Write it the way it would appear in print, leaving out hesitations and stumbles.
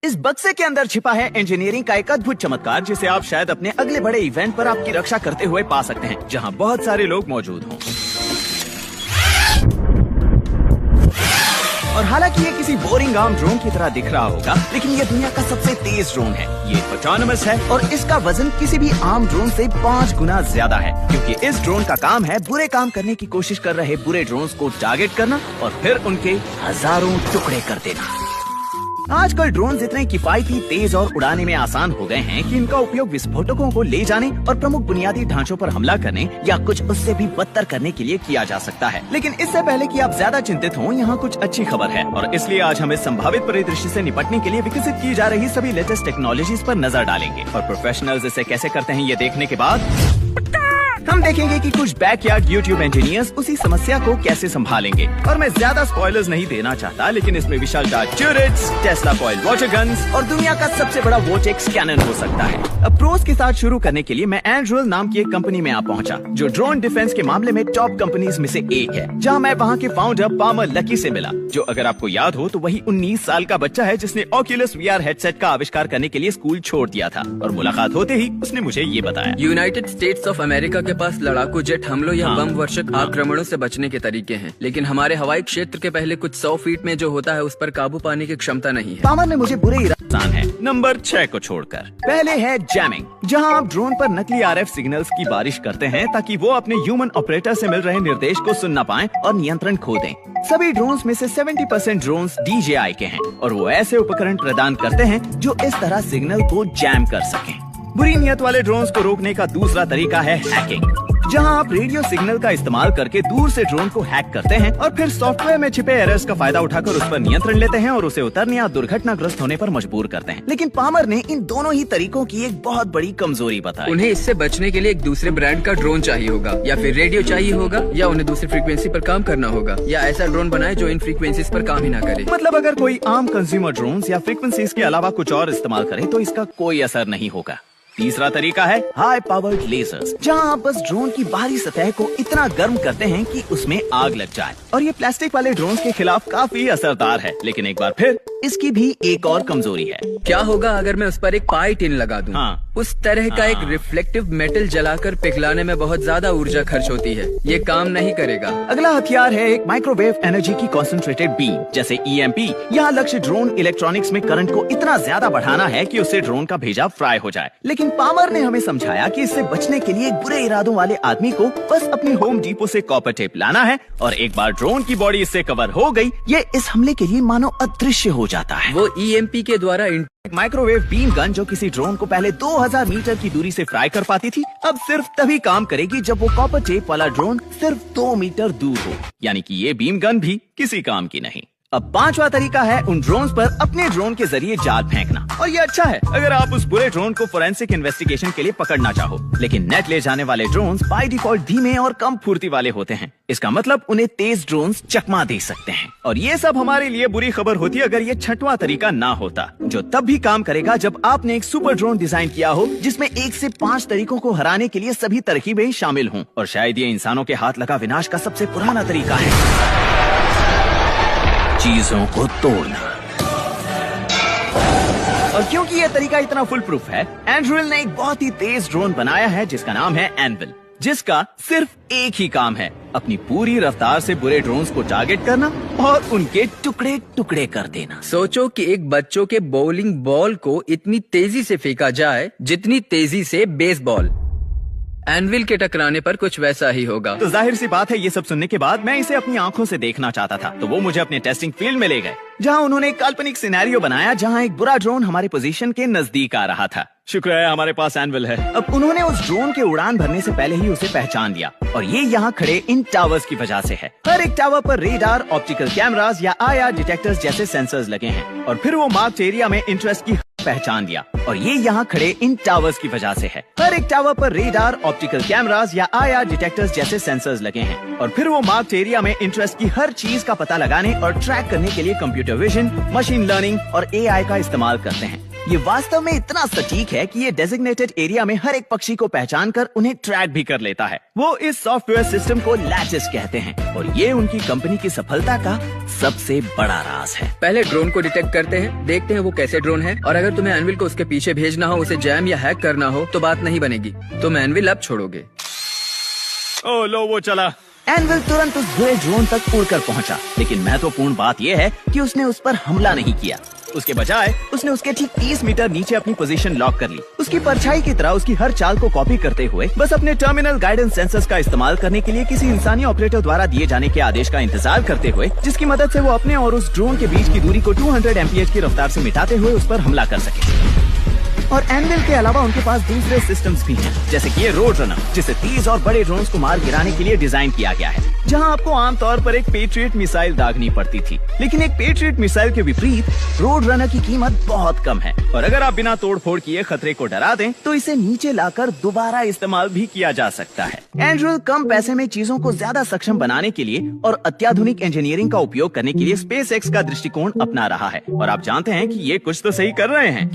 इस बक्से के अंदर छिपा है इंजीनियरिंग का एक अद्भुत चमत्कार जिसे आप शायद अपने अगले बड़े इवेंट पर आपकी रक्षा करते हुए पा सकते हैं, जहां बहुत सारे लोग मौजूद हों। और हालांकि ये किसी बोरिंग आर्म ड्रोन की तरह दिख रहा होगा, लेकिन ये दुनिया का सबसे तेज ड्रोन है। ये ऑटोनोमस है और इसका वजन किसी भी आर्म ड्रोन से 5 गुना ज्यादा है, क्योंकि इस ड्रोन का काम है बुरे काम करने की कोशिश कर रहे बुरे ड्रोन्स को टारगेट करना और फिर उनके हजारों टुकड़े कर देना। आजकल ड्रोन इतने किफायती, तेज और उड़ाने में आसान हो गए हैं कि इनका उपयोग विस्फोटकों को ले जाने और प्रमुख बुनियादी ढांचों पर हमला करने या कुछ उससे भी बदतर करने के लिए किया जा सकता है। लेकिन इससे पहले कि आप ज्यादा चिंतित हों, यहाँ कुछ अच्छी खबर है और इसलिए आज हम इस संभावित परिदृश्य से निपटने के लिए विकसित की जा रही सभी लेटेस्ट टेक्नोलॉजीज पर नजर डालेंगे। और प्रोफेशनल्स इसे कैसे करते हैं, ये देखने के बाद हम देखेंगे कि कुछ बैकयार्ड यूट्यूब इंजीनियर्स उसी समस्या को कैसे संभालेंगे। और मैं ज्यादा स्पॉयलर्स नहीं देना चाहता, लेकिन इसमें विशालकाय turrets, Tesla coil water guns और दुनिया का सबसे बड़ा वोर्टेक्स कैनन हो सकता है। अब प्रोस के साथ शुरू करने के लिए मैं एंड्रिल नाम की एक कंपनी में आ पहुंचा, जो ड्रोन डिफेंस के मामले में टॉप कंपनीज में से एक है, जहां मैं वहां के फाउंडर पामर लकी से मिला, जो अगर आपको याद हो तो वही 19 साल का बच्चा है जिसने ऑक्यूलस वीआर हेडसेट का आविष्कार करने के लिए स्कूल छोड़ दिया था। और मुलाकात होते ही उसने मुझे ये बताया, यूनाइटेड स्टेट्स ऑफ अमेरिका के पास लड़ाकू जेट हमलों या बम वर्षक आक्रमणों से बचने के तरीके हैं, लेकिन हमारे हवाई क्षेत्र के पहले कुछ 100 फीट में जो होता है उस पर काबू पाने की क्षमता नहीं है। पामर ने मुझे बुरे इरादे है। नंबर 6 को छोड़कर पहले है जैमिंग, जहां आप ड्रोन पर नकली आरएफ सिग्नल्स की बारिश करते हैं ताकि वो अपने ह्यूमन ऑपरेटर से मिल रहे निर्देश को सुन न पाएं और नियंत्रण खो दें। सभी ड्रोन्स में से 70% ड्रोन्स DJI के हैं और वो ऐसे उपकरण प्रदान करते हैं जो इस तरह सिग्नल को जैम कर सकें। बुरी नियत वाले ड्रोन्स को रोकने का दूसरा तरीका है हैकिंग, जहां आप रेडियो सिग्नल का इस्तेमाल करके दूर से ड्रोन को हैक करते हैं और फिर सॉफ्टवेयर में छिपे एरर्स का फायदा उठाकर उस पर नियंत्रण लेते हैं और उसे उतरने या दुर्घटनाग्रस्त होने पर मजबूर करते हैं। लेकिन पामर ने इन दोनों ही तरीकों की एक बहुत बड़ी कमजोरी बताई। उन्हें इससे बचने के लिए एक दूसरे ब्रांड का ड्रोन चाहिए होगा, या फिर रेडियो चाहिए होगा, या उन्हें दूसरी फ्रीक्वेंसी पर काम करना होगा, या ऐसा ड्रोन बनाए जो इन फ्रीक्वेंसीज पर काम ही ना करे। मतलब अगर कोई आम कंज्यूमर ड्रोन या फ्रीक्वेंसीज के अलावा कुछ और इस्तेमाल करे तो इसका कोई असर नहीं होगा। तीसरा तरीका है हाई पावर्ड लेजर्स, जहां आप बस ड्रोन की बाहरी सतह को इतना गर्म करते हैं कि उसमें आग लग जाए। और ये प्लास्टिक वाले ड्रोन के खिलाफ काफी असरदार है, लेकिन एक बार फिर इसकी भी एक और कमजोरी है। क्या होगा अगर मैं उस पर एक पाई टिन लगा दूं? उस तरह का एक रिफ्लेक्टिव मेटल जलाकर पिघलाने में बहुत ज्यादा ऊर्जा खर्च होती है, ये काम नहीं करेगा। अगला हथियार है एक माइक्रोवेव एनर्जी की कॉन्सेंट्रेटेड बीम, जैसे EMP। यहाँ लक्ष्य ड्रोन इलेक्ट्रॉनिक्स में करंट को इतना ज्यादा बढ़ाना है कि उससे ड्रोन का भेजा फ्राई हो जाए। लेकिन पामर ने हमें समझाया कि इससे बचने के लिए बुरे इरादों वाले आदमी को बस अपने होम डिपो से कॉपर टेप लाना है और एक बार ड्रोन की बॉडी इससे कवर हो गई, ये इस हमले के लिए मानो अदृश्य हो जाता है। वो EMP के द्वारा माइक्रोवेव बीम गन जो किसी ड्रोन को पहले 2000 मीटर की दूरी से फ्राई कर पाती थी, अब सिर्फ तभी काम करेगी जब वो कॉपर टेप वाला ड्रोन सिर्फ 2 मीटर दूर हो, यानी कि ये बीम गन भी किसी काम की नहीं। अब 5वां तरीका है उन ड्रोन्स पर अपने ड्रोन के जरिए जाल फेंकना। और ये अच्छा है अगर आप उस बुरे ड्रोन को फोरेंसिक इन्वेस्टिगेशन के लिए पकड़ना चाहो। लेकिन नेट ले जाने वाले ड्रोन्स बाय डिफॉल्ट धीमे और कम फुर्ती वाले होते हैं। इसका मतलब उन्हें तेज ड्रोन्स चकमा दे सकते हैं। और ये सब हमारे लिए बुरी खबर होती अगर ये 6वां तरीका ना होता, जो तब भी काम करेगा जब आपने एक सुपर ड्रोन डिजाइन किया हो जिसमें 1 से 5 तरीकों को हराने के लिए सभी तरकीबें शामिल हों। और शायद ये इंसानों के हाथ लगा विनाश का सबसे पुराना तरीका है, चीजों को तोड़ना। और क्योंकि यह तरीका इतना फुल प्रूफ है, एंड्रिल ने एक बहुत ही तेज ड्रोन बनाया है जिसका नाम है एनविल, जिसका सिर्फ एक ही काम है, अपनी पूरी रफ्तार से बुरे ड्रोन्स को टारगेट करना और उनके टुकड़े टुकड़े कर देना। सोचो कि एक बच्चों के बॉलिंग बॉल को इतनी तेजी से फेंका जाए जितनी तेजी से बेसबॉल। एनविल के टकराने पर कुछ वैसा ही होगा। तो जाहिर सी बात है, ये सब सुनने के बाद मैं इसे अपनी आंखों से देखना चाहता था, तो वो मुझे अपने टेस्टिंग फील्ड में ले गए, जहां उन्होंने एक काल्पनिक सिनेरियो बनाया जहां एक बुरा ड्रोन हमारे पोजीशन के नजदीक आ रहा था। शुक्र है हमारे पास एनविल है। अब उन्होंने उस ड्रोन के उड़ान भरने से पहले ही उसे पहचान लिया, और ये यहाँ खड़े इन टावर्स की वजह से है। हर एक टावर पर रेडार, ऑप्टिकल कैमरास या IR डिटेक्टर्स जैसे सेंसर्स लगे हैं। और फिर वो मार्क्ड एरिया में इंटरेस्ट की पहचान लिया, और ये यहाँ खड़े इन टावर्स की वजह से है। हर एक टावर पर रेडार, ऑप्टिकल कैमरास या IR डिटेक्टर्स जैसे सेंसर्स लगे हैं। और फिर वो मार्क्ड एरिया में इंटरेस्ट की हर चीज का पता लगाने और ट्रैक करने के लिए कंप्यूटर विजन, मशीन लर्निंग और AI का इस्तेमाल करते हैं। ये वास्तव में इतना सटीक है कि ये डेजिग्नेटेड एरिया में हर एक पक्षी को पहचान कर उन्हें ट्रैक भी कर लेता है। वो इस सॉफ्टवेयर सिस्टम को लैटिस कहते हैं और ये उनकी कंपनी की सफलता का सबसे बड़ा राज है। पहले ड्रोन को डिटेक्ट करते हैं, देखते हैं वो कैसे ड्रोन है, और अगर तुम्हें एनविल को उसके पीछे भेजना हो, उसे जैम या हैक करना हो तो बात नहीं बनेगी। तुम एनविल अब छोड़ोगे। ओ लो, वो चला। एनविल तुरंत उस बुरे ड्रोन तक उड़कर पहुंचा, लेकिन महत्वपूर्ण बात यह है कि उसने उस पर हमला नहीं किया। उसके बजाय उसने उसके ठीक 30 मीटर नीचे अपनी पोजीशन लॉक कर ली। उसकी परछाई की तरह उसकी हर चाल को कॉपी करते हुए बस अपने टर्मिनल गाइडेंस सेंसर्स का इस्तेमाल करने के लिए किसी इंसानी ऑपरेटर द्वारा दिए जाने के आदेश का इंतजार करते हुए, जिसकी मदद से वो अपने और उस ड्रोन के बीच की दूरी को 200 mph की रफ्तार से मिटाते हुए उस पर हमला कर सके। और एनविल के अलावा उनके पास दूसरे सिस्टम्स भी हैं, जैसे कि ये रोड रनर, जिसे तेज और बड़े ड्रोन्स को मार गिराने के लिए डिजाइन किया गया है, जहां आपको आमतौर पर एक पेट्रियट मिसाइल दागनी पड़ती थी। लेकिन एक पेट्रियट मिसाइल के विपरीत रोड रनर की कीमत बहुत कम है, और अगर आप बिना तोड़फोड़ किए खतरे को डरा दें तो इसे नीचे लाकर दोबारा इस्तेमाल भी किया जा सकता है। एंड्रिल कम पैसे में चीजों को ज्यादा सक्षम बनाने के लिए और अत्याधुनिक इंजीनियरिंग का उपयोग करने के लिए स्पेसएक्स का दृष्टिकोण अपना रहा है, और आप जानते हैं कि ये कुछ तो सही कर रहे हैं।